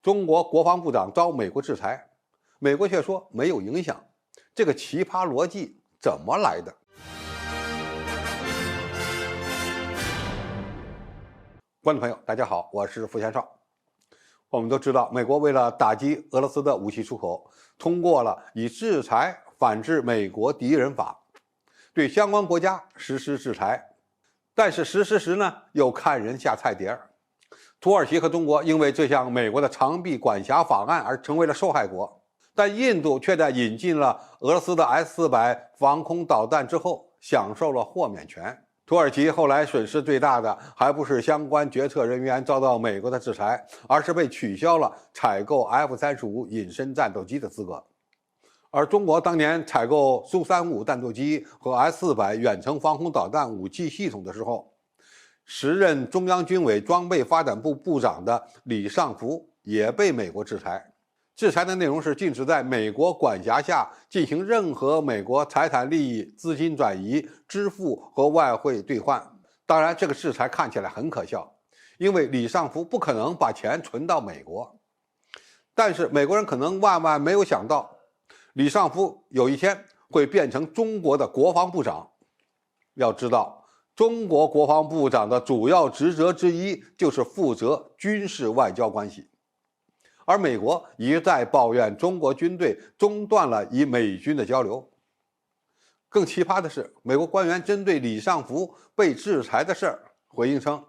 中国国防部长遭美国制裁，美国却说没有影响，这个奇葩逻辑怎么来的？观众朋友，大家好，我是付先少。我们都知道，美国为了打击俄罗斯的武器出口，通过了以制裁反制美国敌人法，对相关国家实施制裁。但是实施时呢，又看人下菜碟儿。土耳其和中国因为这项美国的长臂管辖法案而成为了受害国，但印度却在引进了俄罗斯的 S-400防空导弹之后，享受了豁免权。土耳其后来损失最大的还不是相关决策人员遭到美国的制裁，而是被取消了采购 F-35隐身战斗机的资格。而中国当年采购苏35战斗机和 S-400远程防空导弹武器系统的时候，时任中央军委装备发展部部长的李尚福也被美国制裁。制裁的内容是禁止在美国管辖下进行任何美国财产利益、资金转移、支付和外汇兑换。当然，这个制裁看起来很可笑，因为李尚福不可能把钱存到美国。但是美国人可能万万没有想到，李尚福有一天会变成中国的国防部长。要知道，中国国防部长的主要职责之一就是负责军事外交关系。而美国一再抱怨中国军队中断了与美军的交流。更奇葩的是，美国官员针对李尚福被制裁的事儿回应称，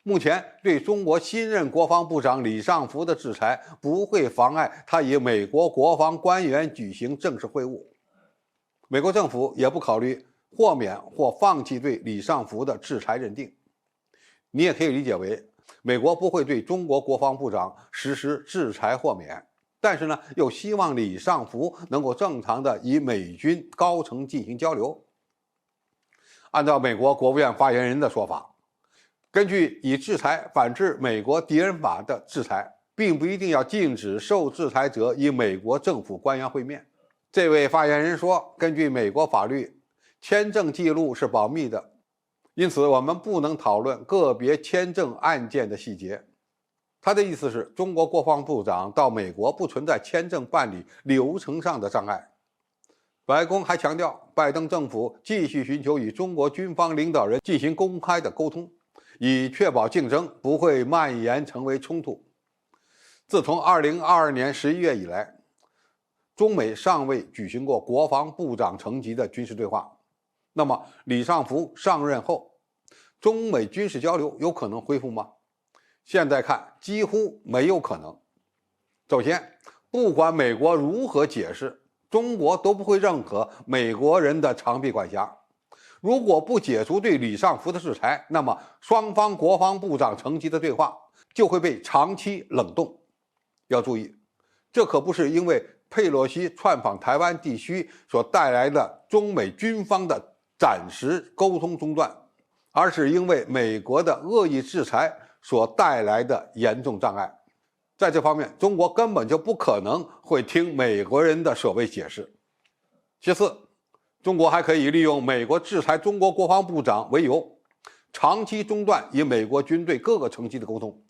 目前对中国新任国防部长李尚福的制裁不会妨碍他与美国国防官员举行正式会晤。美国政府也不考虑豁免或放弃对李尚福的制裁认定。你也可以理解为，美国不会对中国国防部长实施制裁豁免，但是呢，又希望李尚福能够正常的与美军高层进行交流。按照美国国务院发言人的说法，根据以制裁反制美国敌人法的制裁，并不一定要禁止受制裁者与美国政府官员会面。这位发言人说，根据美国法律，签证记录是保密的，因此我们不能讨论个别签证案件的细节。他的意思是，中国国防部长到美国不存在签证办理流程上的障碍。白宫还强调，拜登政府继续寻求与中国军方领导人进行公开的沟通，以确保竞争不会蔓延成为冲突。自从2022年11月以来，中美尚未举行过国防部长层级的军事对话。那么李尚福上任后，中美军事交流有可能恢复吗？现在看几乎没有可能。首先，不管美国如何解释，中国都不会认可美国人的长臂管辖。如果不解除对李尚福的制裁，那么双方国防部长层级的对话就会被长期冷冻。要注意，这可不是因为佩洛西窜访台湾地区所带来的中美军方的暂时沟通中断，而是因为美国的恶意制裁所带来的严重障碍。在这方面，中国根本就不可能会听美国人的所谓解释。其次，中国还可以利用美国制裁中国国防部长为由，长期中断与美国军队各个层级的沟通。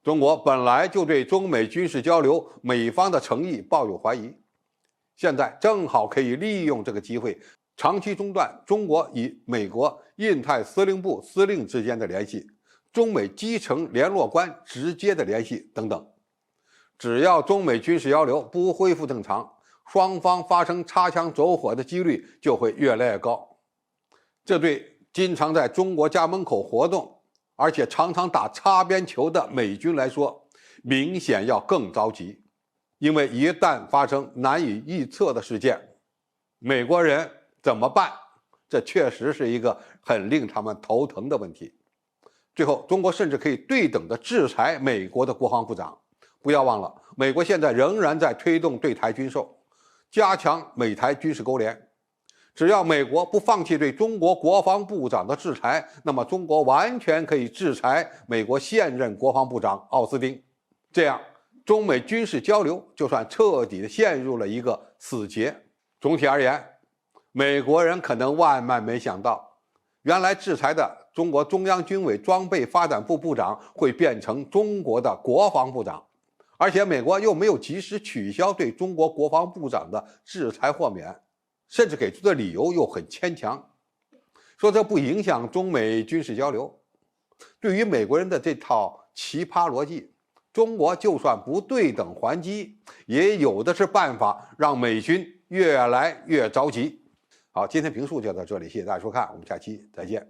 中国本来就对中美军事交流美方的诚意抱有怀疑，现在正好可以利用这个机会，长期中断中国与美国印太司令部司令之间的联系，中美基层联络官直接的联系等等。只要中美军事交流不恢复正常，双方发生擦枪走火的几率就会越来越高。这对经常在中国家门口活动，而且常常打擦边球的美军来说，明显要更着急。因为一旦发生难以预测的事件，美国人怎么办？这确实是一个很令他们头疼的问题。最后，中国甚至可以对等的制裁美国的国防部长。不要忘了，美国现在仍然在推动对台军售，加强美台军事勾连。只要美国不放弃对中国国防部长的制裁，那么中国完全可以制裁美国现任国防部长奥斯汀。这样，中美军事交流就算彻底的陷入了一个死结。总体而言，美国人可能万万没想到，原来制裁的中国中央军委装备发展部部长会变成中国的国防部长，而且美国又没有及时取消对中国国防部长的制裁豁免，甚至给出的理由又很牵强，说这不影响中美军事交流。对于美国人的这套奇葩逻辑，中国就算不对等还击，也有的是办法让美军越来越着急。好，今天评述就到这里，谢谢大家收看，我们下期再见。